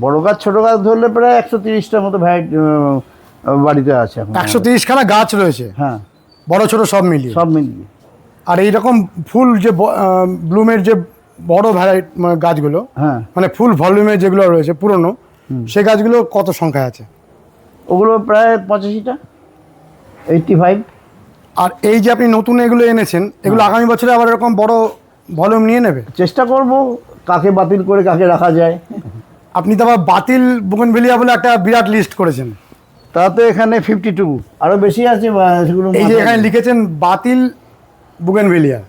বড় গাছ ছোট গাছ ধরলে প্রায় 130টার মতো ভ্যারাইটি বাড়িতে আছে এখন। 130খানা গাছ রয়েছে, হ্যাঁ, বড় ছোট সব মিলিয়ে। সব মিলিয়ে। আর এইরকম ফুল যে ব্লুমের যে বড় ভ্যারাইটি গাছগুলো, হ্যাঁ, মানে ফুল ভলিউমের যেগুলো রয়েছে পুরনো, সেই গাছগুলো কত সংখ্যায় আছে? ওগুলো প্রায় 85টা, 85। আর এই যে আপনি নতুন এগুলো এনেছেন, এগুলো আগামী বছরে আবার এরকম বড় ভলিউম নিয়ে নেবে? চেষ্টা করব কাকে বাতিল করে কাকে রাখা যায়। আপনি তো আবার বাতিল বুগেনভিলিয়া বলে একটা বিরাট লিস্ট করেছেন। তাতে এখানে 52, আরও বেশি আছে সেগুলো। এই যে এখানে লিখেছেন বাতিল বুগেনভিলিয়া,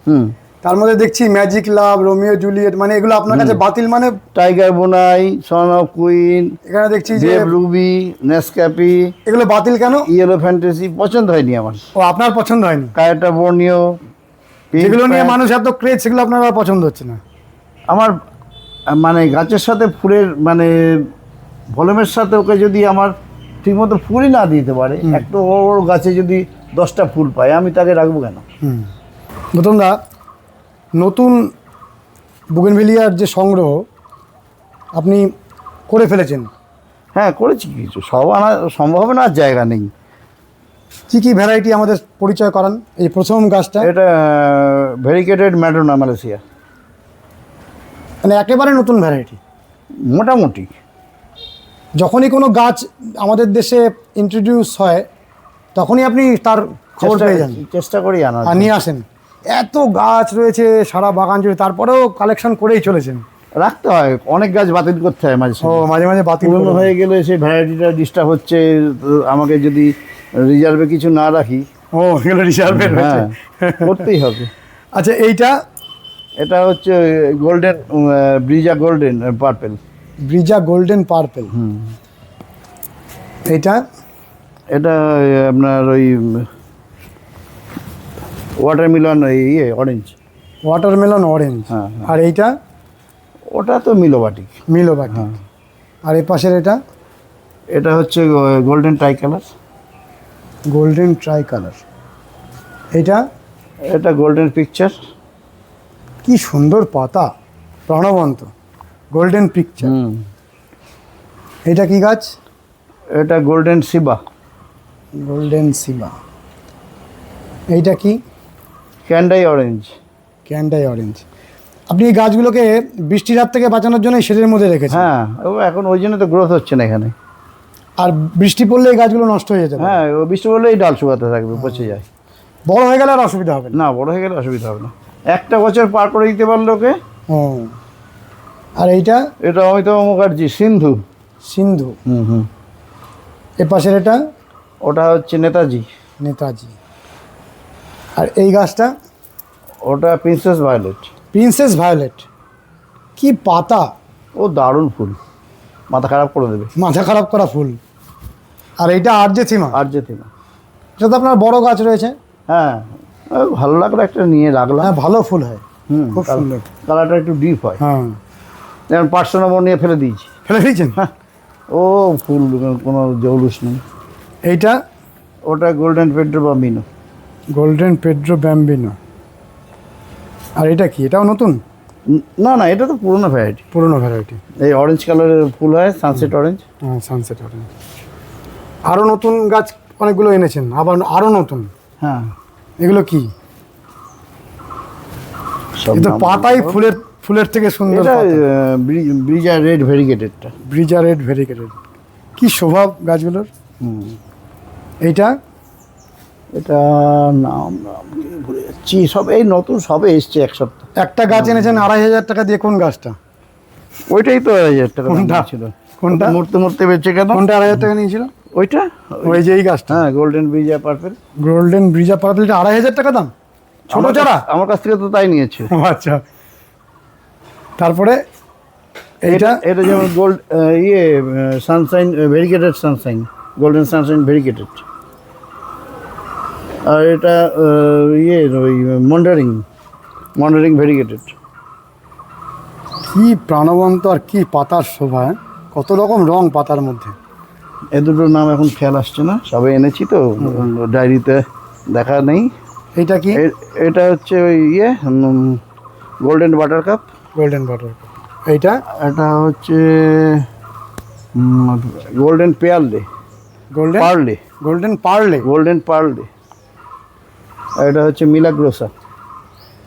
তার মধ্যে দেখছি ম্যাজিক লাভ, রোমিও জুলিয়েট, মানে এগুলো আপনার কাছে বাতিল মানে? টাইগার বোনাই, সন অফ কুইন, এখানে দেখছি যে রুবি, নেসক্যাপি, এগুলো বাতিল কেন? ইয়েলো ফ্যান্টাসি পছন্দ হয়নি আমার। ও, আপনার পছন্দ হয়নি? কায়াটা বর্নিও, যেগুলো নিয়ে মানুষ এত ক্রেজ, সেগুলো আপনার আর পছন্দ হচ্ছে না? আমার মানে গাছের সাথে ফুলের মানে ভলিউমের সাথে ওকে যদি আমার ঠিকমতো ফুলই না দিতে পারে, একটা বড় বড় গাছে যদি 10টা ফুল পায়, আমি তাকে রাখবো কেন? গৌতমদা, নতুন বুগেনভিলিয়ার যে সংগ্রহ আপনি করে ফেলেছেন। হ্যাঁ, করেছি কিছু, সব আনা সম্ভব না, আর জায়গা নেই। কী কী ভ্যারাইটি আমাদের পরিচয় করান? এই প্রথম গাছটা এটা ভেরিকেটেড ম্যাডোনা মালয়েশিয়া, মানে একেবারে নতুন ভ্যারাইটি। মোটামুটি যখনই কোনো গাছ আমাদের দেশে ইন্ট্রোডিউস হয়, তখনই আপনি তার খবর পেয়ে যান, চেষ্টা করি আনার, আর নিয়ে আসেন। এত গাছ রয়েছে সারা বাগান জুড়ে, তারপরেও কালেকশন করেই চলেছেন। রাখতে হয়, অনেক গাছ বাতিল করতে হয় মাঝে ও, মাঝে মাঝে বাতিল পুরনো হয়ে গেলে সেই ভ্যারাইটিটা ডিস্টার্ব হচ্ছে। তো আমাকে যদি রিজার্ভে কিছু না রাখি, ও, এগুলো রিজার্ভে রয়েছে, করতেই হবে। আচ্ছা, এইটা? এটা হচ্ছে golden Brezza golden purple. Brezza golden purple. এইটা? এটা আপনার ওই ওয়াটারমেলন, ইয়ে অরেঞ্জ। Watermelon orange. হ্যাঁ। আর এইটা? ওটা তো মিলোবাটিক। মিলোবাটিক। আর এই পাশের এটা? এটা হচ্ছে golden try colour. Golden try colour. এইটা? এটা গোল্ডেন পিকচার। কি সুন্দর পাতা, প্রাণবন্ত, গোল্ডেন পিকচার। এটা কি গাছ? এটা গোল্ডেন সিবা। গোল্ডেন সিবা। এইটা কি? ক্যান্ডাই অরেঞ্জ। ক্যান্ডাই অরেঞ্জ। আপনি এই গাছগুলোকে বৃষ্টির হাত থেকে বাঁচানোর জন্য শেডের মধ্যে রেখেছেন? হ্যাঁ, এখন ওই জন্য তো গ্রোথ হচ্ছে না এখানে। আর বৃষ্টি পড়লে এই গাছগুলো নষ্ট হয়ে যেতে পারে? হ্যাঁ, ও বৃষ্টি পড়লে এই ডাল শুকাতে থাকবে, পচে যায়। বড় হয়ে গেলে আর অসুবিধা হবে না, বড় হয়ে গেলে অসুবিধা হবে না, একটা বছর পার করে দিতে পারলো ওকে। ও, আর এইটা? এটা অমিতাভ মুখার্জি, সিন্ধু। সিন্ধু। এ পাশের এটা? ওটা হচ্ছে নেতাজি। নেতাজি। আর এই গাছটা? ওটা প্রিন্সেস ভায়োলেট। Princess violet. কি পাতা! ও দারুণ ফুল, মাথা খারাপ করে দেবে। মাথা খারাপ করা ফুল। আর এইটা আর্জেথিমা। আর্জেন্টিনা। এটা তো আপনার বড় গাছ রয়েছে। হ্যাঁ, ভালো লাগলো একটা নিয়ে রাখলাম। হ্যাঁ, ভালো ফুল হয়, খুব সুন্দর। কালারটা একটু ডিপ হয়। হ্যাঁ, যেমন 500 নম্বর নিয়ে ফেলে দিয়েছি। ফেলে দিয়েছেন? হ্যাঁ, ও ফুল কোনো জৌলুস নেই। এইটা? ওটা golden Pedro bambino. Golden Pedro bambino. আর এটা কি? এটাও নতুন? না না, এটা তো পুরোনো ভ্যারাইটি। পুরোনো ভ্যারাইটি। এই অরেঞ্জ কালারের ফুল হয়, সানসেট অরেঞ্জ। হ্যাঁ, সানসেট অরেঞ্জ। আরও নতুন গাছ অনেকগুলো এনেছেন, আবার আরও নতুন। হ্যাঁ, এগুলো কি? এই তো পাতাই ফুলের থেকে সুন্দর। এটা ব্রিজা রেড ভেরিগেটেডটা। Brisa red variegated. কি শোভা গাছগুলোর। এইটা? এটা নাম ভুলে যাচ্ছি, সব এই নতুন সবে এসছে এক সপ্তাহ। একটা গাছ এনেছেন 2500 টাকা দিয়ে, কোন গাছটা? ওইটাই তো 1000 টাকা কোনটা? ছিল। কোনটা? মূর্তে মূর্তে বেঁচে কেন? কোনটা 2500 টাকা নিয়েছিল? ওইটা, ওই যে এই গাছটা। হ্যাঁ, golden Brisa purple. Golden Brisa পার্পেলটা 2500 টাকা দাম? ছোট চারা? আমার কাছ থেকে তো তাই নিয়েছে। আচ্ছা। তারপরে এইটা? এটা যেমন gold sunshine variegated, sunshine golden sunshine variegated. আর এটা ওই মন্ডারিং ভেরিগেটেড। কি প্রাণবন্ত আর কি পাতার শোভা! কত রকম রং পাতার মধ্যে। এ দুটোর নাম এখন খেয়াল আসছে না, সবে এনেছি তো, ডায়েরিতে দেখা নেই। এইটা কি? এটা হচ্ছে ওই golden buttercup. Golden butter. এইটা? এটা হচ্ছে golden pearl, golden pearl, golden pearl, golden pearl. এটা হচ্ছে মিলাগ্রোসা,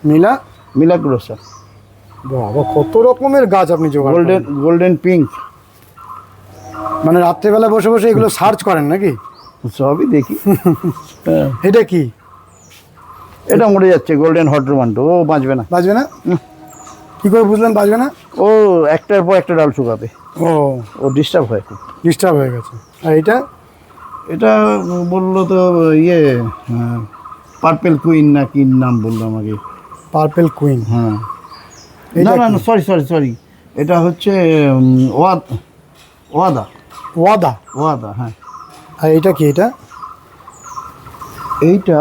মিলা। মিলাগ্রোসা। বাবা, কত রকমের গাছ আপনি জোগাড় করেন। Golden, golden pink. মানে রাত্রেবেলা বসে বসে এগুলো সার্চ করেন নাকি? সবই দেখি। হ্যাঁ। এটা কি? এটা মরে যাচ্ছে, গোল্ডেন হট রোমান্টো। ও বাঁচবে না। বাজবে না? কি করে বুঝলেন বাজবে না? ও একটার পর একটা ডাল শুকাবে, ও, ও ডিস্টার্ব হয় খুব। ডিস্টার্ব হয়ে গেছে। আর এটা? এটা বললো তো ইয়ে পার্পেল কুইন না কি নাম বললো আমাকে। Purple queen. হ্যাঁ। এইটা না না কি? না, সরি সরি সরি, এটা হচ্ছে ওয়াদা। ওয়াদা। ওয়াদা, হ্যাঁ। আর এটা কি? এটা? এইটা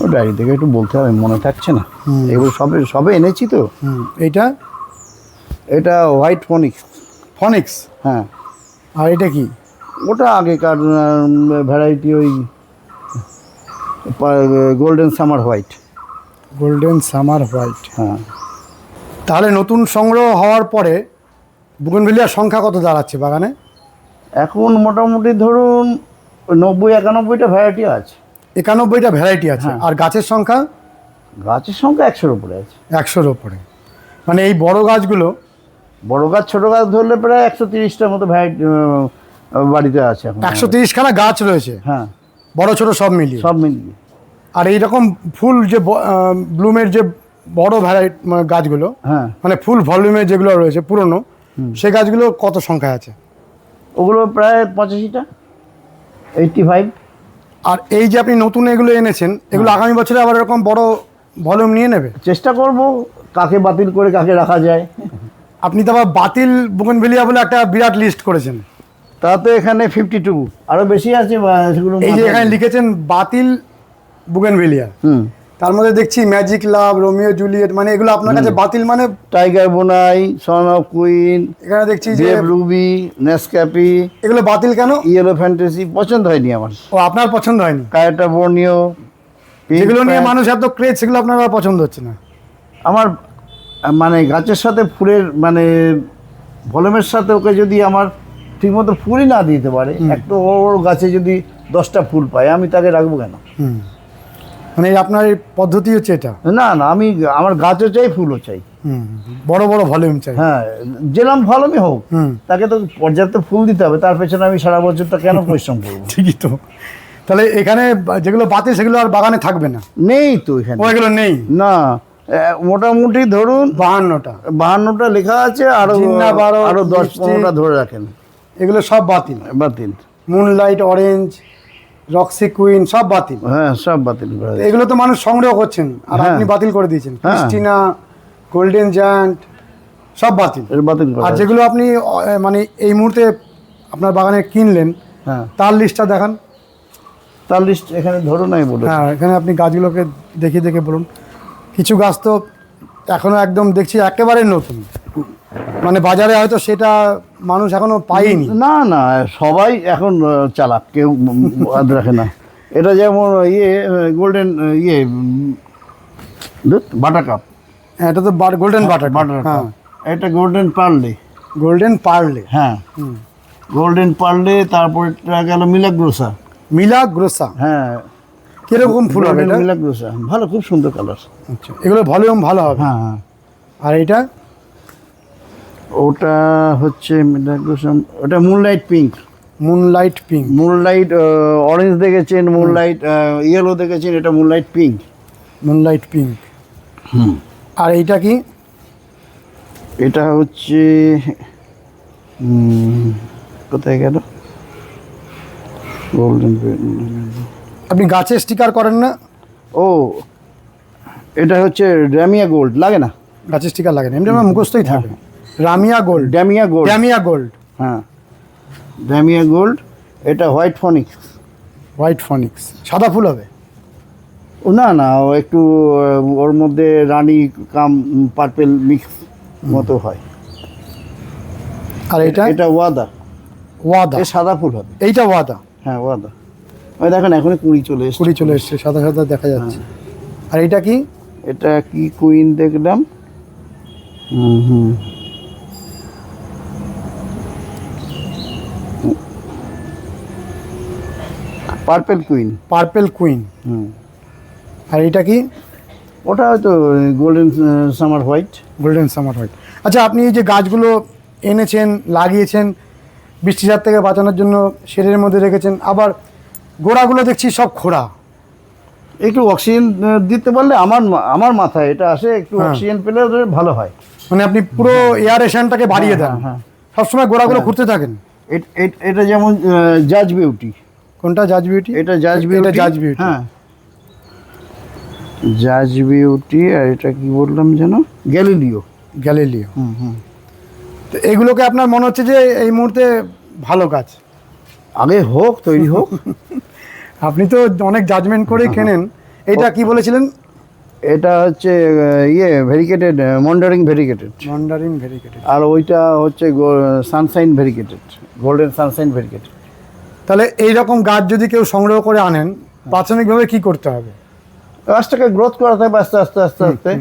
ও ডায়েরি থেকে একটু বলতে হবে, মনে থাকছে না। এগুলো সবে সবে এনেছি তো। এইটা? এটা হোয়াইট ফনিক্স। ফনিক্স। হ্যাঁ। আর এটা কি? ওটা আগেকার ভ্যারাইটি, ওই golden summer white. Golden summer white. হ্যাঁ। তাহলে নতুন সংগ্রহ হওয়ার পরে বুগেনভিলিয়ার সংখ্যা কত দাঁড়াচ্ছে বাগানে? এখন মোটামুটি ধরুন 90-91টা ভ্যারাইটি আছে। 91টা ভ্যারাইটি আছে। হ্যাঁ। আর গাছের সংখ্যা? গাছের সংখ্যা 100-র উপরে আছে। 100-র উপরে। মানে এই বড় গাছগুলো, বড় গাছ ছোট গাছ ধরলে প্রায় 130টার মতো ভ্যারাইটি বাড়িতে আছে এখন। 130খানা গাছ রয়েছে, হ্যাঁ, বড় ছোট সব মিলিয়ে। সব মিলিয়ে। আর এইরকম ফুল যে ব্লুমের যে বড় ভ্যারাইটি গাছগুলো, হ্যাঁ, মানে ফুল ভলিউমের যেগুলো রয়েছে পুরনো, সেই গাছগুলো কত সংখ্যায় আছে? ওগুলো প্রায় 85টা, 85। আর এই যে আপনি নতুন এগুলো এনেছেন, এগুলো আগামী বছরে আবার এরকম বড় ভলিউম নিয়ে নেবে? চেষ্টা করব কাকে বাতিল করে কাকে রাখা যায়। আপনি তো আবার বাতিল বুগেনভিলিয়া বলে একটা বিরাট লিস্ট করেছেন। তা তো এখানে 52, আরও বেশি আছে সেগুলো। এই যে এখানে লিখেছেন বাতিল বুগেনভিলিয়া, হুম, তার মধ্যে দেখছি ম্যাজিক লাভ, রোমিও জুলিয়েট, মানে এগুলো আপনার কাছে বাতিল মানে? টাইগার বোনাই, সন অফ কুইন, এখানে দেখছি যে দেব রুবি, নেসক্যাপি, এগুলো বাতিল কেন? ইয়েলো ফ্যান্টাসি পছন্দ হয়নি আমার। ও, আপনার পছন্দ হয়নি? কায়াটা বর্নিও, যেগুলো নিয়ে মানুষ এত ক্রেজ, সেগুলো আপনার আর পছন্দ হচ্ছে না? আমার মানে গাছের সাথে ফুলের মানে ভলিউমের সাথে ওকে যদি আমার ঠিকমতো ফুলই না দিতে পারে, একটা বড় বড় গাছে যদি 10টা ফুল পায়, আমি তাকে রাখবো কেন? মানে আপনার এই পদ্ধতি হচ্ছে এটা? না না, আমি আমার গাছও চাই, ফুলও চাই। বড় বড় ভলিউম চাই। হ্যাঁ, যেরকম ভলিউমই হোক, হুম। তাকে তো পর্যাপ্ত ফুল দিতে হবে। তার পেছনে আমি সারা বছরটা কেন পরিশ্রম করবো? ঠিকই তো। তাহলে এখানে যেগুলো বাতিল সেগুলো আর বাগানে থাকবে না? নেই তো এখানে, ওইগুলো নেই না। মোটামুটি ধরুন 52টা। 52টা লেখা আছে, আরো জিন্না 12, আরো 10-15টা লিপস্টিক। ধরে রাখেন। এগুলো সব বাতিল? বাতিল। মুনলাইট, অরেঞ্জ, রক্সি কুইন সব বাতিল? হ্যাঁ, সব বাতিল করা হয়েছে। এগুলো তো মানুষ সংগ্রহ করছেন, আর হ্যাঁ। আপনি বাতিল করে দিয়েছেন। হ্যাঁ। ক্রিস্টিনা, গোল্ডেন জায়ান্ট সব বাতিল। এর বাতিল করা আর হয়েছে। যেগুলো আপনি মানে এই মুহূর্তে আপনার বাগানে কিনলেন, হ্যাঁ, তার লিস্টটা দেখান। তার লিস্ট এখানে ধরো নাই বলে। হ্যাঁ, এখানে আপনি গাছগুলোকে দেখে দেখে বলুন। কিছু গাছ তো এখনো একদম দেখছি একেবারে নতুন, মানে বাজারে হয়তো সেটা মানুষ এখনো পায়নি। না না, সবাই এখন চালাক, কেউ বাদ রাখে না। এটা যেমন ইয়ে গোল্ডেন ইয়ে বাটার কাপ। হ্যাঁ, এটা তো গোল্ডেন বাটার। বাটার হ্যাঁ, কাপ। এটা গোল্ডেন পার্লে। গোল্ডেন পার্লে। হ্যাঁ, গোল্ডেন পার্লে। তারপর এটা গেল মিলাগ্রোসা। মিলাগ্রোসা। হ্যাঁ, কিরকম ফুল হবে এটা? মিলাগ্রোসা ভালো, খুব সুন্দর কালার। আচ্ছা, এগুলো ভলিউম ভালো হবে। হ্যাঁ হ্যাঁ। আর এটা? ওটা হচ্ছে মিলাগ্রোসা, ওটা moonlight pink. Moonlight pink. Moonlight orange দেখেছেন, মুনলাইট ইয়েলো দেখেছেন, এটা মুনলাইট পিঙ্ক। Moonlight pink. আর এইটা কি? এটা হচ্ছে কোথায় গেল? গোল্ডেন। আপনি গাছে স্টিকার করেন না? ও, এটা হচ্ছে রামিয়া গোল্ড। লাগে না, গাছে স্টিকার লাগে না, এমনি আমার মুখস্থই থাকে। Ramia gold, Damia gold. Damia gold. হ্যাঁ, ড্যামিয়া গোল্ড। এটা হোয়াইট ফনিক্স। হোয়াইট ফনিক্স সাদা ফুল হবে? ও না না, ও একটু ওর মধ্যে রানী কাম পার্পেল মিক্স মতো হয়। আর এটা? এটা ওয়াদা। ওয়াদা। এ সাদা ফুল হবে। এইটা ওয়াদা? হ্যাঁ, ওয়াদা। ওই দেখেন এখনই কুড়ি চলে এসছে। কুড়ি চলে এসছে, সাদা সাদা দেখা যাচ্ছে। আর এটা কি? এটা কি কুইন দেখলাম। Purple queen. Purple queen. হুম। আর এটা কি? ওটা হয়তো golden summer white. Golden summer white. আচ্ছা, আপনি এই যে গাছগুলো এনেছেন, লাগিয়েছেন, বৃষ্টির হাত থেকে বাঁচানোর জন্য শেডের মধ্যে রেখেছেন, আবার গোড়াগুলো দেখছি সব খোঁড়া। একটু অক্সিজেন দিতে পারলে আমার মাথায় এটা আসে, একটু অক্সিজেন পেলে ওদের ভালো হয়। মানে আপনি পুরো এয়ারেশনটাকে বাড়িয়ে দেন। হ্যাঁ। সবসময় গোড়াগুলো খুঁড়তে থাকেন। এটা যেমন জাজ বিউটি। কোনটা জাজ বিউটি? এটা জাজ বিউটি। এটা জাজ বিউটি। হ্যাঁ, জাজ বিউটি। আর এটা কি বললাম যেন, গ্যালিলিও। গ্যালিলিও। হুম হুম। তো এগুলোকে আপনার মনে হচ্ছে যে এই মুহূর্তে ভালো গাছ? আগে হোক, তৈরি হোক। আপনি তো অনেক জাজমেন্ট করেই কেনেন। এটা কি বলেছিলেন? এটা হচ্ছে ভেরিকেটেড, মন্ডারিং ভেরিকেটেড। মন্ডারিন ভেরিকেটেড। আর ওইটা হচ্ছে Sunshine variegated, golden Sunshine variegated. তাহলে এই রকম গাছ যদি কেউ সংগ্রহ করে আনেন, প্রাথমিকভাবে কি করতে হবে? গাছটাকে গ্রোথ করাতে হবে আস্তে আস্তে আস্তে আস্তে,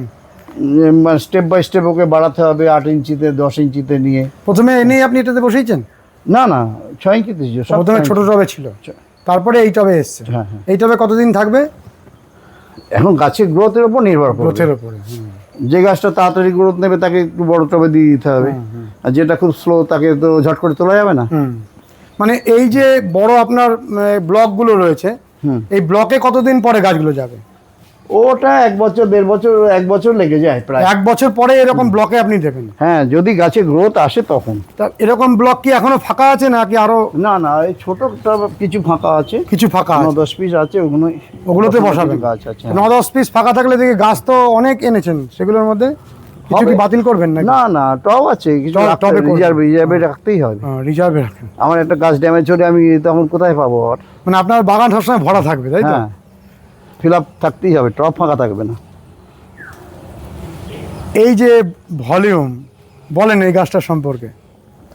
স্টেপ বাই স্টেপ ওকে বাড়াতে হবে, 8 ইঞ্চিতে 10 ইঞ্চিতে নিয়ে। প্রথমে এনেই আপনি এটাতে বসেইছেন? না না, 6 ইঞ্চিতে ছিল সব। প্রথমে ছোট টবে ছিল, তারপরে এই টবে এসছে। হ্যাঁ হ্যাঁ। এই টবে কতদিন থাকবে? এখন গাছের গ্রোথের উপর নির্ভর করবে। গ্রোথের উপরে। যে গাছটা তাড়াতাড়ি গ্রোথ নেবে তাকে একটু বড় টবে দিয়ে দিতে হবে, আর যেটা খুব স্লো তাকে তো ঝট করে তোলা যাবে না। মানে এই যে বড় আপনার ব্লকগুলো রয়েছে, এই ব্লকে কতদিন পরে গাছগুলো যাবে? ওটা 1 বছর 1.5 বছর, 1 বছর লেগে যায় প্রায়। 1 বছর পরে এরকম ব্লকে আপনি দেবেন? হ্যাঁ, যদি গাছে গ্রোথ আসে তখন। তা এরকম ব্লক কি এখনো ফাঁকা আছে নাকি আরো? না না, এই ছোট টব কিছু ফাঁকা আছে, কিছু ফাঁকা আছে? 9-10 পিস আছে, ওগুলোতে বসাবেন গাছ আছে। 9-10 পিস ফাঁকা থাকলে দেখি গাছ তো অনেক এনেছেন, সেগুলোর মধ্যে কিছু কি বাতিল করবেন না? না না, টব আছে কিছু, টবে রিজার্ভে রাখতেই হবে। রিজার্ভে রাখেন। আমার একটা গাছ ড্যামেজ হলে আমি তখন কোথায় পাবো আর? মানে আপনার বাগান সবসময় ভরা থাকবে, তাই তো? হ্যাঁ, ফিল আপ থাকতেই হবে, টব ফাঁকা থাকবে না। এই যে ভলিউম, বলেন এই গাছটার সম্পর্কে।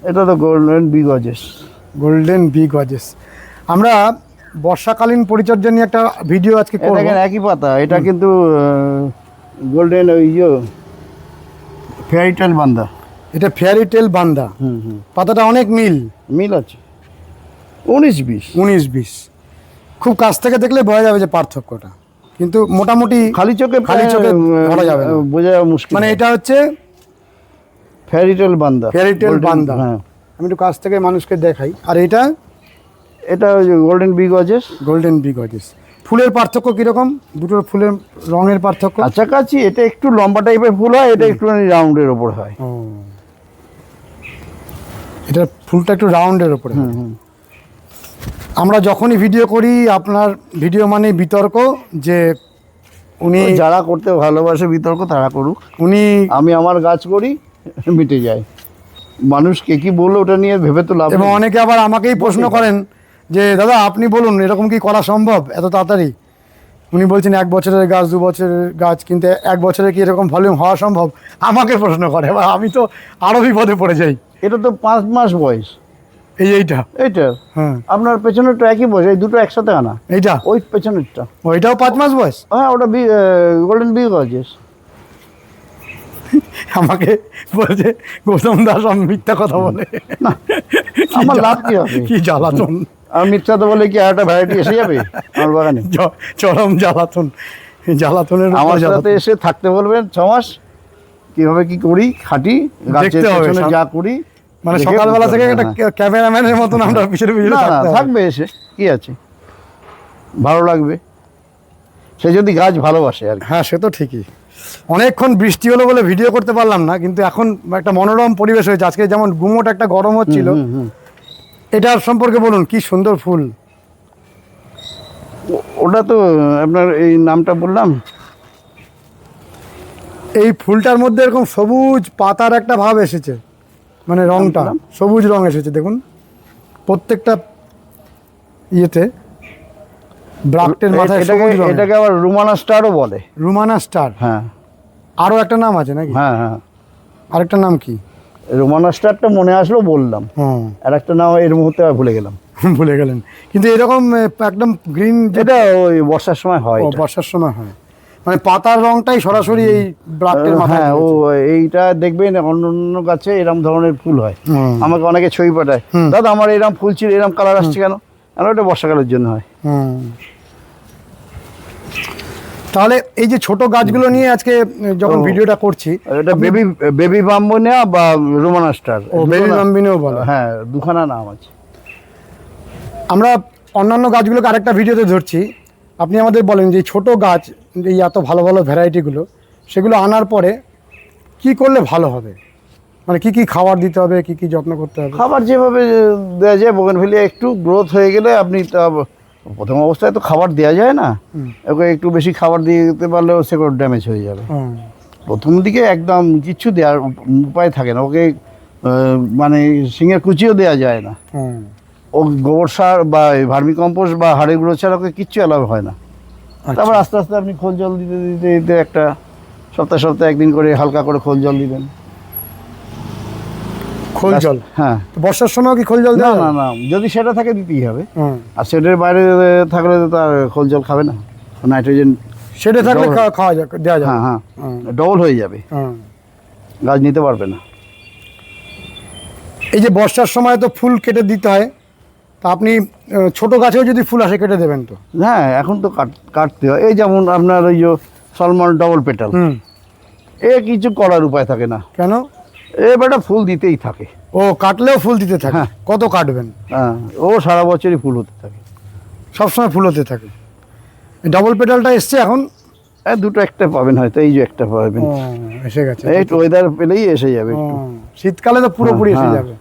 এটা তো golden bee gorgeous. Golden bee gorgeous. আমরা বর্ষাকালীন পরিচর্যা নিয়ে একটা ভিডিও আজকে করব। দেখেন একই পাতা, এটা কিন্তু গোল্ডেন ওই ফেয়ারিটেল বান্দা। এটা ফেয়ারিটেল বান্দা। পাতাটা অনেক মিল আছে, 19-20। 19-20। খুব কাছ থেকে দেখলে বোঝা যাবে যে পার্থক্যটা, কিন্তু মোটামুটি খালি চোখে ধরা যাবে না, বোঝা মুশকিল। মানে এটা হচ্ছে ফেয়ারিটেল বান্দা। ফেয়ারিটেল বান্দা। হ্যাঁ, আমি একটু কাছ থেকে মানুষকে দেখাই। আর এটা golden bee gorgeous. Golden bee gorgeous. ফুলের পার্থক্য কিরকম? দুটোর ফুলের রঙের পার্থক্য? কাছাকাছি। এটা একটু লম্বা টাইপের ফুল হয়, এটা একটু রাউন্ডের ওপর হয়। এটা ফুলটা একটু রাউন্ডের ওপরে। আমরা যখনই ভিডিও করি, আপনার ভিডিও মানে বিতর্ক, যে উনি যারা করতে ভালোবাসে বিতর্ক তারা করুক, আমি আমার গাছ করি, মিটে যায়। মানুষ কে কি বললো ওটা নিয়ে ভেবে তো লাভ। এবং অনেকে আবার আমাকেই প্রশ্ন করেন যে দাদা আপনি বলুন এরকম কি করা সম্ভব এত তাড়াতাড়ি? উনি বলছেন 1 বছরের গাছ, 2 বছরের গাছ, কিন্তু 1 বছরে কি এরকম ভলিউম হওয়া সম্ভব? আমাকে প্রশ্ন করে, এবার আমি তো আরো বিপদে পড়ে যাই। এটা তো 5 মাস বয়স। এইটা হ্যাঁ, আপনার পেছনেরটা একই বয়স, এই দুটো একসাথে আনা। এইটা ওই পেছনেরটা, ওইটাও 5 মাস বয়স? হ্যাঁ, ওটা গোল্ডেন বি গজেস। আমাকে বলছে গৌতম দাস আমি মিথ্যা কথা বলে। আমার লাভ কি হবে? কি জ্বালাতন! আর মিথ্যা তো বলে কি আর একটা ভ্যারাইটি এসে যাবে আমার বাগানে? চরম জ্বালাতন। জ্বালাতনের আমার সাথে এসে থাকতে বলবেন 6 মাস, কিভাবে কি করি খাটি, গাছের পেছনে যা করি। মানে সকালবেলা থেকে একটা ক্যামেরাম্যানের মতন আমরা পিছনে পিছনে থাকবে, এসে কি আছে, ভালো লাগবে সে যদি গাছ ভালোবাসে আর। হ্যাঁ, সে তো ঠিকই। অনেকক্ষণ বৃষ্টি হলো বলে ভিডিও করতে পারলাম না, কিন্তু এখন একটা মনোরম পরিবেশ হয়েছে। আজকে যেমন গুমোট একটা গরম হচ্ছিল, এটার সম্পর্কে বলুন, কি সুন্দর ফুল। ওটা তো আপনার এই নামটা বললাম। এই ফুলটার মধ্যে এরকম সবুজ পাতার একটা ভাব এসেছে, মানে রংটা সবুজ রং এসেছে দেখুন প্রত্যেকটা ইয়েতে। ব্রাক্টের মাথায় এটাকে আবার রুমানা স্টারও বলে। রুমানা স্টার? হ্যাঁ। আরও একটা নাম আছে নাকি? হ্যাঁ হ্যাঁ। আরেকটা নাম কি? রুমানা স্টারটা মনে আসলো বললাম, আর একটা নাম এর মুহূর্তে আর ভুলে গেলাম। ভুলে গেলেন? কিন্তু এরকম একদম গ্রিন, যেটা ওই বর্ষার সময় হয়। বর্ষার সময় হয়, মানে পাতার রংটাই সরাসরি এই ব্রাক্টের মাথায়। হ্যাঁ, ও এইটা দেখবেন অন্য অন্য গাছে এরকম ধরনের ফুল হয়। আমাকে অনেকে ছবি পাঠায়, দাদা আমার এরকম ফুল ছিল, এরকম কালার আসছে কেন? আর ওটা বর্ষাকালের জন্য হয়। তাহলে এই যে ছোট গাছগুলো নিয়ে আজকে যখন ও, ভিডিওটা করছি, এটা বেবি বাম্বোনিয়া বা রোমানা স্টার। ও বেবি বাম্বিনিও বলে। হ্যাঁ, দুখানা নাম আছে। আমরা অন্যান্য গাছগুলোকে আরেকটা ভিডিওতে ধরছি। আপনি আমাদের বলেন যে ছোট গাছ, এই এত ভালো ভালো ভ্যারাইটিগুলো, সেগুলো আনার পরে কি করলে ভালো হবে, মানে কি কি খাবার দিতে হবে, কি কি যত্ন করতে হবে? খাবার যেভাবে দেওয়া যায়, বোগেনভেলিয়া একটু গ্রোথ হয়ে গেলে আপনি তা প্রথম অবস্থায় তো খাবার দেওয়া যায় না, ওকে একটু বেশি খাবার দিয়ে দিতে পারলেও সেগুলো ড্যামেজ হয়ে যাবে। প্রথম দিকে একদম কিচ্ছু দেওয়ার উপায় থাকে না, ওকে মানে শিঙের কুচিও দেওয়া যায় না। ও গোবর সার বা ভার্মি কম্পোস্ট বা হাড়ের গুঁড়ো ছাড়া ওকে কিচ্ছু অ্যালাউ হয় না। তারপর আস্তে আস্তে আপনি খোল জল দিতে দিতে দিতে একটা সপ্তাহে একদিন করে হালকা করে খোল জল দিবেন। খোল জল? হ্যাঁ। বর্ষার সময় কি খোল জল না দেওয়া? না না, যদি সেটা থাকে দিতেই হবে। আর সেটার বাইরে থাকলে তো তার খোল জল খাবে না, নাইট্রোজেন সেটা থাকলে খাওয়া যাবে, দেওয়া যাবে। হ্যাঁ হ্যাঁ, ডবল হয়ে যাবে, গাছ নিতে পারবে না। এই যে বর্ষার সময় তো ফুল কেটে দিতে হয়, তা আপনি ছোট গাছেও যদি ফুল আসে কেটে দেবেন তো? হ্যাঁ, এখন তো কাটতে হয়। এই যেমন আপনার ওই যে সলমন ডবল পেটাল, এ কিছু করার উপায় থাকে না। কেন? এবারটা ফুল দিতেই থাকে। ও কাটলেও ফুল দিতে থাকে? হ্যাঁ। কত কাটবেন? হ্যাঁ, ও সারা বছরই ফুল হতে থাকে, সবসময় ফুল হতে থাকে। ডবল পেটালটা এসছে এখন? দুটো একটা পাবেন হয়তো, এই যে একটা পাবেন, এসে গেছে। এই ওয়েদার পেলেই এসে যাবে একটু। শীতকালে তো পুরোপুরি এসে হ্যাঁ। যাবে,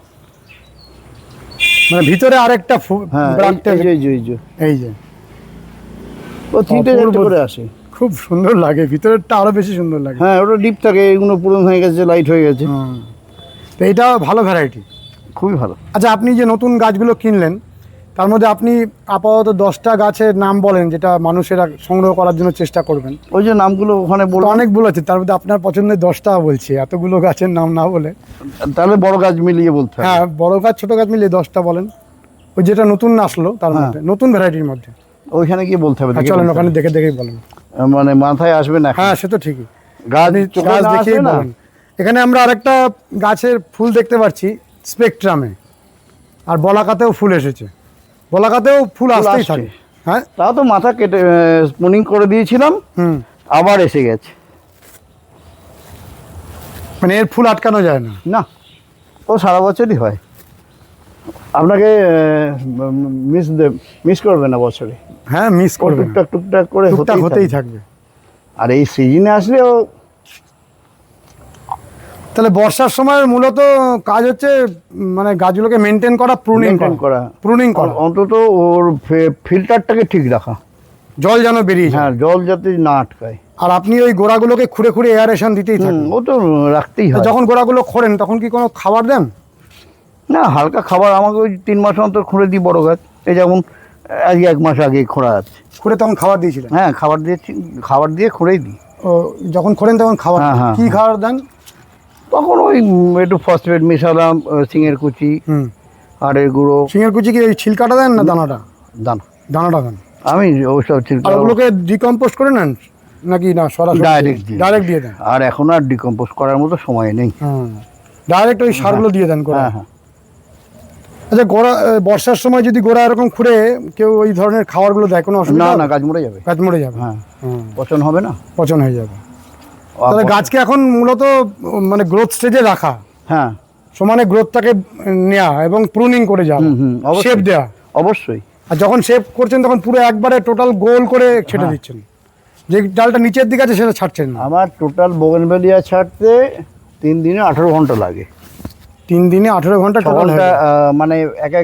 মানে ভিতরে আরেকটা হ্যাঁ, এই যে ও তিনটে চারটে করে আসে, খুব সুন্দর লাগে, ভিতরেরটা আরো বেশি সুন্দর লাগে। হ্যাঁ, ওটা ডিপ থাকে, এগুলো পুরনো হয়ে গেছে, লাইট হয়ে গেছে। তো এইটা ভালো ভ্যারাইটি, খুবই ভালো। আচ্ছা, আপনি যে নতুন গাছগুলো কিনলেন, তার মধ্যে আপনি আপাতত 10টা গাছের নাম বলেন যেটা মানুষেরা সংগ্রহ করার জন্য চেষ্টা করবেন। ওই যে নামগুলো ওখানে তো অনেকগুলো আছে, তার মধ্যে আপনার পছন্দের 10টা বলছি, এতগুলো গাছের নাম না বলে। তাহলে বড় গাছ মিলিয়ে বলতে হবে। হ্যাঁ, বড় গাছ ছোট গাছ মিলিয়ে 10টা বলেন, ওই যেটা নতুন আসলো তার মধ্যে, নতুন ভ্যারাইটির মধ্যে। ওইখানে গিয়ে বলতে হবে। চলেন ওখানে দেখে দেখেই বলেন, মানে মাথায় আসবে না। হ্যাঁ, সে তো ঠিকই, গাছ গাছ দেখেই বলেন। এখানে আমরা আরেকটা গাছের ফুল দেখতে পাচ্ছি স্পেকট্রামে, আর বলাকাতেও ফুল এসেছে, বলাকাতেও ফুল আসতেই থাকে। হ্যাঁ, তাও তো মাথা কেটে স্পুনিং করে দিয়েছিলাম, আবার এসে গেছে। মানে এর ফুল আটকানো যায় না? না, ও সারা বছরই হয়, আপনাকে মিস করবে না বছরে। হ্যাঁ, মিস করবে, টুকটাক টুকটাক করে হতেই থাকবে। আর এই সিজনে আসলে ও, তাহলে বর্ষার সময় মূলত কাজ হচ্ছে মানে গাছগুলোকে মেনটেন করা, প্রুনিং করা, অন্তত ওর ফিল্টারটাকে ঠিক রাখা, জল যেন বেরিয়ে যায়। হ্যাঁ, জল যাতে না আটকায়। আর আপনি ওই গোড়াগুলোকে খুঁড়ে খুঁড়ে এয়ারেশন দিতেই থাকেন? ও তো রাখতেই হয়। যখন গোড়াগুলো খোঁড়েন তখন কি কোনো খাবার দেন? না, হালকা খাবার আমাকে ওই 3 মাস অন্তর খুঁড়ে দিই বড় গাছ। এই যেমন আজকে 1 মাস আগে খোঁড়া আছে। খুঁড়ে তখন খাবার দিয়েছিলেন? হ্যাঁ, খাবার দিয়ে খুঁড়েই দিই। ও, যখন খোঁড়েন তখন খাবার? হ্যাঁ, কি খাবার দেন তখন? ওই একটু ফসফেট মেশালাম, সিঙের কুচি, হাড়ের গুঁড়ো। সিঙের কুচি কি ওই ছিলকাটা দেন না দানাটা? দানাটা দেন। আমি ওইসব আর ওগুলোকে ডিকম্পোস্ট করে নেন নাকি না সরাসরি ডাইরেক্ট দিয়ে দেন? আর এখন আর ডিকম্পোস্ট করার মতো সময় নেই, ডাইরেক্ট ওই সারগুলো দিয়ে দেন গোড়া? হ্যাঁ। আচ্ছা, গোড়া বর্ষার সময় যদি গোড়া এরকম খুঁড়ে কেউ ওই ধরনের খাবারগুলো দেয়, কোনো অসুবিধা? না, গাছ মরে যাবে। গাছ মরে যাবে? হ্যাঁ, পচন হবে না, পচন হয়ে যাবে। তাহলে গাছকে এখন মূলত মানে গ্রোথ স্টেজে রাখা, হ্যাঁ, সমানে গ্রোথটাকে নেওয়া এবং প্রুনিং করে যাওয়া, শেপ দেওয়া। অবশ্যই। আর যখন শেপ করছেন তখন পুরো একবারে টোটাল গোল করে ছেটে দিচ্ছেন, যে ডালটা নিচের দিকে আছে সেটা ছাড়ছেন না? আমার টোটাল বোগেনভেলিয়া ছাড়তে 3 দিনে 18 ঘন্টা লাগে। 3 দিনে 18 ঘন্টা? মানে এক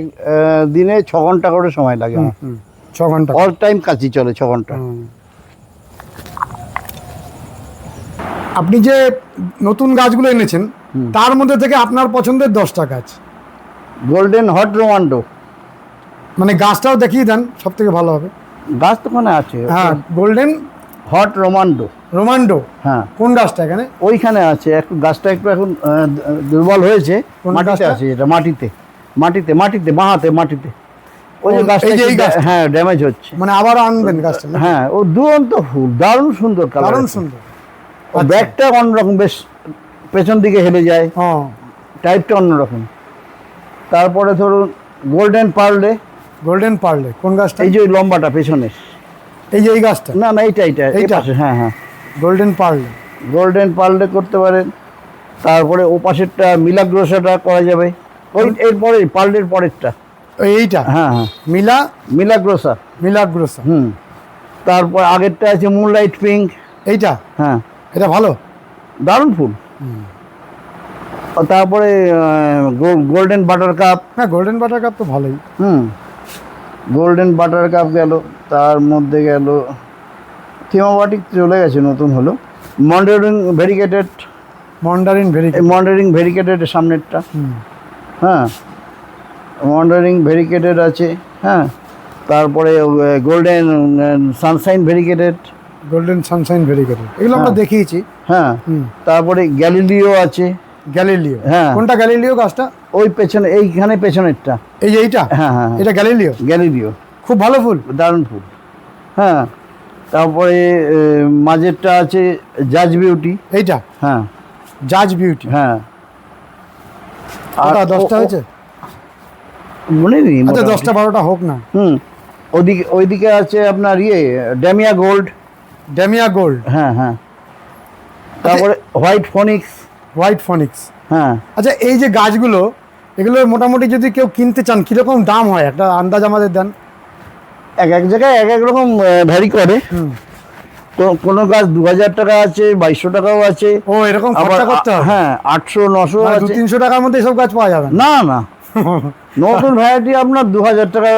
দিনে 6 ঘন্টা করে সময় লাগে। 6 ঘন্টা অল টাইম কাজই চলে, 6 ঘন্টা। আপনি যে নতুন গাছগুলো এনেছেন তার মধ্যে থেকে আপনার পছন্দের 10টা গাছ। গোল্ডেন হট রোমান্ডো, মানে গাছটাও দেখিয়ে দেন, সব থেকে ভালো হবে। গাছ তো ওখানে আছে। হ্যাঁ, গোল্ডেন হট রোমান্ডো। হ্যাঁ, কোন গাছটা এখানে? ওইখানে আছে। একটু গাছটা একটু এখন দুর্বল হয়েছে। মাটিতে আছে, এটা মাটিতে বাঁহাতে মাটিতে। ওই যে গাছটা, হ্যাঁ, ড্যামেজ হচ্ছে। মানে আবার আনবেন গাছটা? হ্যাঁ, ও দুরন্ত ফুল, দারুণ সুন্দর কালার, দারুণ সুন্দর। ব্যাগটা অন্যরকম, বেশ পেছন দিকে হেলে যায়, টাইপটা অন্যরকম। তারপরে ধরুন গোল্ডেন পার্লে, গোল্ডেন পার্লে কোন গাছটা? এই যে ওই লম্বাটা পেছনে, এই যে এই গাছটা না না এইটা এইটা? এই পাশে, হ্যাঁ হ্যাঁ, গোল্ডেন পার্লে। গোল্ডেন পার্লে করতে পারেন। তারপরে ও পাশেরটা মিলাগ্রোসাটা করা যাবে, ওই এরপরে পার্লের পরেরটা, এইটা হ্যাঁ হ্যাঁ, মিলাগ্রোসা। মিলাগ্রোসা। তারপর আগেরটা আছে মুনলাইট পিঙ্ক। এইটা? হ্যাঁ, এটা ভালো, দারুণ ফুল। আর তারপরে গোল্ডেন বাটার কাপ। হ্যাঁ গোল্ডেন বাটার কাপ তো ভালোই। গোল্ডেন বাটার কাপ গেল, তার মধ্যে গেল থিমাবাটিক চলে গেছে, নতুন হলো মন্ডারিং ভেরিকেটেড। মন্ডারিন ভেরি, মন্ডারিং ভেরিকেটেড সামনেরটা, হ্যাঁ মন্ডারিং ভেরিকেটেড আছে। হ্যাঁ, তারপরে golden Sunshine variegated. Golden Sunshine variegated এগুলো আমরা দেখিয়েছি। হ্যাঁ, তারপরে গ্যালিলিও আছে। গ্যালিলিও? হ্যাঁ। কোনটা গ্যালিলিও গাছটা? ওই পেছনে, এইখানে পেছনেরটা। এই যে এইটা? হ্যাঁ হ্যাঁ, এটা গ্যালিলিও? গ্যালিলিও খুব ভালো ফুল, দারুণ ফুল। হ্যাঁ, তারপরে মাঝেরটা আছে জাজ বিউটি। এইটা? হ্যাঁ, জাজ বিউটি। হ্যাঁ। আর 10টা হয়েছে? মনে নেই, আচ্ছা মোটামুটি। 10টা 12টা হোক না। ওইদিকে আছে আপনার ড্যামিয়া গোল্ড। Damia gold? হ্যাঁ হ্যাঁ। তারপরে হোয়াইট ফনিক্স। হোয়াইট ফনিক্স। হ্যাঁ। আচ্ছা এই যে গাছগুলো, এগুলো মোটামুটি যদি কেউ কিনতে চান কীরকম দাম হয় একটা আন্দাজ আমাদের দেন। এক এক জায়গায় এক এক রকম ভ্যারি করে। কোনো গাছ 2000 টাকা আছে, 2200 টাকাও আছে। ও এরকম খরচা করতে হবে? হ্যাঁ, 800 900 আছে। 200-300 টাকার মধ্যে এসব গাছ পাওয়া যাবে না না, নতুন ভ্যারাইটি আপনার 2000 টাকা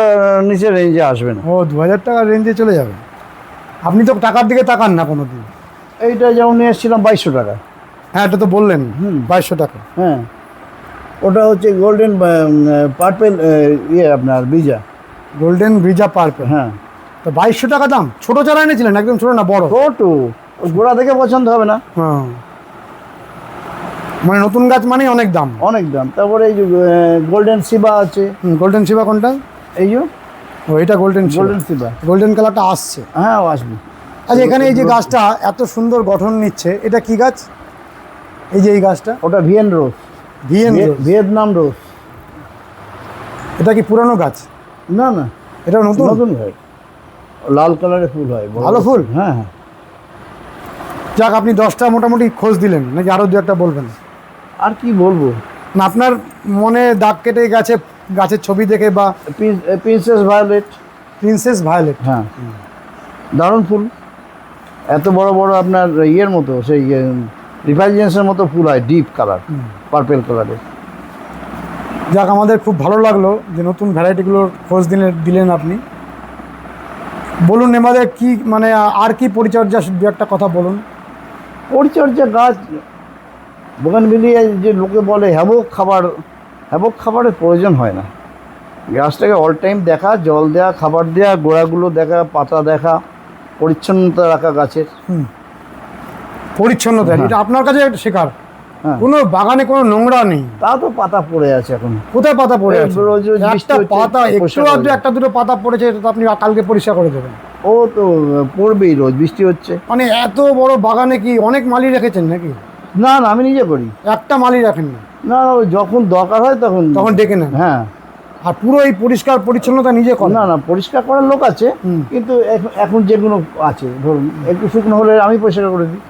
নিচে রেঞ্জে আসবে না। ও 2000 টাকার রেঞ্জে চলে যাবে? আপনি তো টাকার দিকে তাকান না কোনোদিন। এইটা যেমন নিয়ে এসেছিলাম 2200 টাকা। হ্যাঁ এটা তো বললেন 2200 টাকা। হ্যাঁ, ওটা হচ্ছে গোল্ডেন পার্পেল, আপনার বিজা। Golden Brezza purple. হ্যাঁ, তো 2200 টাকা দাম? ছোট চারা এনেছিলেন? একদম ছোট না বড়? ছোট, গোড়া দেখে পছন্দ হবে না। হ্যাঁ, মানে নতুন গাছ মানে অনেক দাম। অনেক দাম। তারপরে এই যে গোল্ডেন সিবা আছে। গোল্ডেন শিবা কোনটা? এই যে ও এটা গোল্ডেন গোল্ডেন সিবা। গোল্ডেন কালারটা আসছে। হ্যাঁ, আসবে। আচ্ছা এখানে এই যে গাছটা এত সুন্দর গঠন নিচ্ছে, এটা কি গাছ? এই যে এই গাছটা? ওটা ভিয়েন রোজ। ভিয়েতনাম রোজ। এটা কি পুরানো গাছ? না না, এটা নতুন? নতুন হয়, লাল কালারের ফুল হয়, বড় ভালো ফুল? হ্যাঁ হ্যাঁ। যাক আপনি 10টা মোটামুটি খোঁজ দিলেন, নাকি আরও 2-1টা বলবেন? আর কি বলবো, না আপনার মনে দাগ কেটে গেছে গাছের ছবি দেখে, বা প্রিন্সেস ভায়োলেট। Princess violet? হ্যাঁ, দারুণ ফুল। এত বড় বড় আপনার ইয়ের মতো, সেই রিফাইজেন্সের মতো ফুল হয়, ডিপ কালার, পার্পেল কালারের। যাক আমাদের খুব ভালো লাগলো যে নতুন ভ্যারাইটিগুলোর খোঁজ দিলেন আপনি। বলুন এবারে কি মানে আর কি পরিচর্যা, 2-1টা কথা বলুন। পরিচর্যা, গাছ বোগানভিলিয়া যে লোকে বলে হ্যাবক খাবারের প্রয়োজন হয় না। গাছটাকে অল টাইম দেখা, জল দেওয়া, খাবার দেওয়া, গোড়াগুলো দেখা, পাতা দেখা, পরিচ্ছন্নতা রাখা গাছের। পরিচ্ছন্নতা এটা আপনার কাছে শেখার। হ্যাঁ। কোনো বাগানে কোনো নোংরা নেই? তা তো পাতা পড়ে আছে এখন। কোথায় পাতা পড়ে আছে? রোজ রোজ বৃষ্টি একটা হচ্ছে, পাতা পরিষ্কার একটু করে আধটু দেবেন। একটা দুটো পাতা পড়েছে, এটা তো আপনি কালকে পরিষ্কার করে দেবেন। ও তো পড়বেই, রোজ বৃষ্টি হচ্ছে। মানে এত বড় বাগানে কি অনেক মালি রেখেছেন নাকি? না না, আমি নিজে করি। একটা মালি রাখেন না? না, ওই যখন দরকার হয় তখন ডেকে নেন? হ্যাঁ। আর পুরো এই পরিষ্কার পরিচ্ছন্নতা নিজে করেন? না না, পরিষ্কার করার লোক আছে, কিন্তু এখন যেগুলো আছে, ধরুন একটু শুকনো হলে আমি পরিষ্কার করে দিই।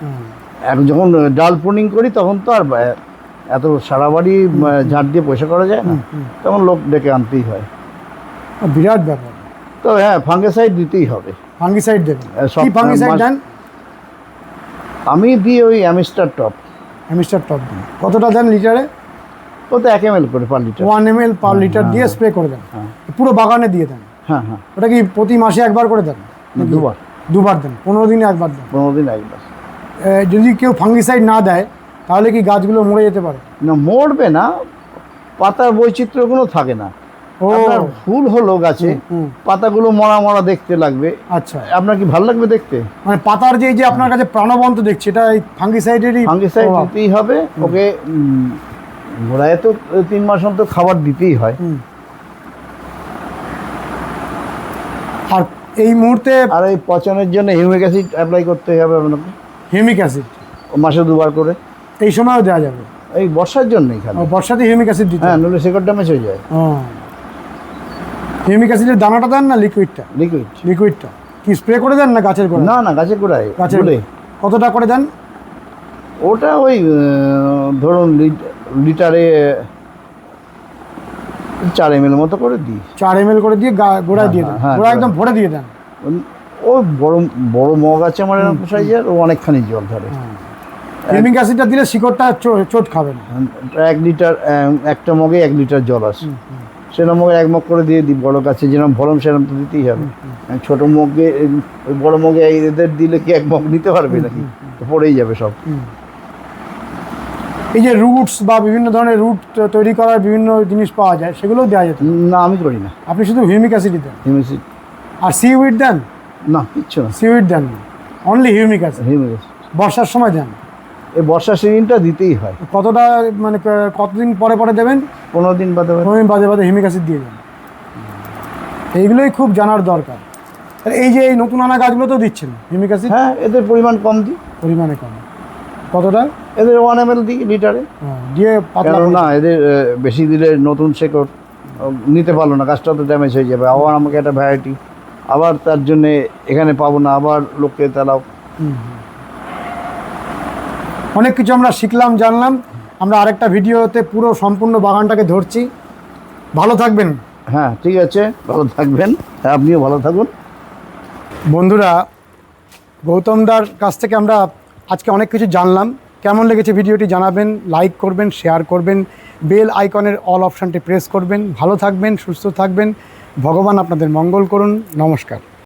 এখন যখন ডাল প্রুনিং করি তখন তো আর এত সারা বাড়ি ঝাড় দিয়ে পয়সা করা যায় না, তখন লোক ডেকে আনতেই হয়। বিরাট ব্যাপার। তো হ্যাঁ, ফাঙ্গিসাইড দিতেই হবে। ফাঙ্গিসাইড দেবেন? সব কি ফাঙ্গিসাইড দেন? আমি দিই ওই অ্যামিস্টার টপ। অ্যামিস্টার টপ দেন? কতটা দেন লিটারে? ও তো 1 ml করে per litre. 1 ml per litre দিয়ে স্প্রে করে দেন? পুরো বাগানে দিয়ে দেন? হ্যাঁ হ্যাঁ। ওটা কি প্রতি মাসে একবার করে দেন? দুবার দেন? 15 দিনে একবার দেন? 15 দিন একবার। যদি কেউ ফাঙ্গিসাইড না দেয় তাহলে কি গাছগুলো মরে যেতে পারে? না, মরবে না, পাতার বৈচিত্র্যগুলো থাকে না। আপনার ফুল হলো গাছে, পাতাগুলো মরা মরা দেখতে লাগবে। আচ্ছা, আপনার কি ভালো লাগবে দেখতে? মানে পাতার যে আপনার কাছে প্রাণবন্ত দেখছে, এটা এই ফাঙ্গিসাইডেরই? ফাঙ্গিসাইড দিতেই হবে ওকে। গোড়ায় তো 3 মাস অন্তর খাবার দিতেই হয়। আর এই মুহূর্তে আর এই পচনের জন্য হিউমিক অ্যাসিড অ্যাপ্লাই করতে হবে আপনাকে। হিউমিক অ্যাসিড মাসে 2বার করে। এই সময়ও দেওয়া যাবে? এই বর্ষার জন্যই খালি। বর্ষাতে হিউমিক অ্যাসিড দিতে? হ্যাঁ, নইলে শেকড় ড্যামেজ হয়ে যায়। হিউমিক অ্যাসিডের দানাটা দেন না লিকুইডটা? লিকুইড। লিকুইডটা কি স্প্রে করে দেন না গাছের গোড়ায়? না না, গাছের গোড়ায় গাছের গুলে। কতটা করে দেন? ওটা ওই ধরুন লিটারে 4 ml মতো করে দিই। 4 ml করে দিয়ে গোড়ায় দিয়ে দেন? হ্যাঁ, গোড়া একদম ভরে দিয়ে দেন? ও বড় বড় মগ আছে আমার এরকম সাইজের, ও অনেকখানি জল ধরে। হিউমিক অ্যাসিডটা দিলে শিকড়টা চোট খাবে না। 1 লিটার, একটা মগে 1 লিটার জল আসে, সেরকম মগে 1 মগ করে দিয়ে দিই। বড় গাছে যেরকম ভরম সেরকম তো দিতেই হবে। ছোট মগে, ওই বড় মগে এদের দিলে কি 1 মগ নিতে পারবে নাকি? পড়েই যাবে সব। এই যে রুটস বা বিভিন্ন ধরনের রুট তৈরি করার বিভিন্ন জিনিস পাওয়া যায়, সেগুলোও দেওয়া যেত? না, আমি করি না। আপনি শুধু হিউমিক অ্যাসিডই দেন? হিউমিক আর সিউইড দেন? না, কিচ্ছু না। সিউইড দেন না, অনলি হিউমিক অ্যাসিড। হিউমিক বর্ষার সময় দেন? এই বর্ষা সিজনটা দিতেই হয়। কতটা মানে কতদিন পরে পরে দেবেন? 15 দিন বাদে বাদে। 15 দিন বাদে বাদে হিউমিক অ্যাসিড দিয়ে দেন। এইগুলোই খুব জানার দরকার। আর এই যে এই নতুন আনা গাছগুলো তো দিচ্ছেন হিউমিক অ্যাসিড? হ্যাঁ, এদের পরিমাণ কম দিই। পরিমাণে কম? কতটা? এদের 1 ml দিই লিটারে। দিয়ে পাতলা কারণ না, এদের বেশি দিলে নতুন শেকড় নিতে পারলো না, গাছটা তো ড্যামেজ হয়ে যাবে। আবার আমাকে একটা ভ্যারাইটি, আবার তার জন্যে এখানে পাবো না, আবার লোককে তালাও। অনেক কিছু আমরা শিখলাম, জানলাম। আমরা আরেকটা ভিডিওতে পুরো সম্পূর্ণ বাগানটাকে ধরছি। ভালো থাকবেন। হ্যাঁ, ঠিক আছে, ভালো থাকবেন। হ্যাঁ, আপনিও ভালো থাকুন। বন্ধুরা, গৌতমদার কাছ থেকে আমরা আজকে অনেক কিছু জানলাম। কেমন লেগেছে ভিডিওটি জানাবেন, লাইক করবেন, শেয়ার করবেন, বেল আইকনের অল অপশানটি প্রেস করবেন। ভালো থাকবেন, সুস্থ থাকবেন। ভগবান আপনাদের মঙ্গল করুন। নমস্কার।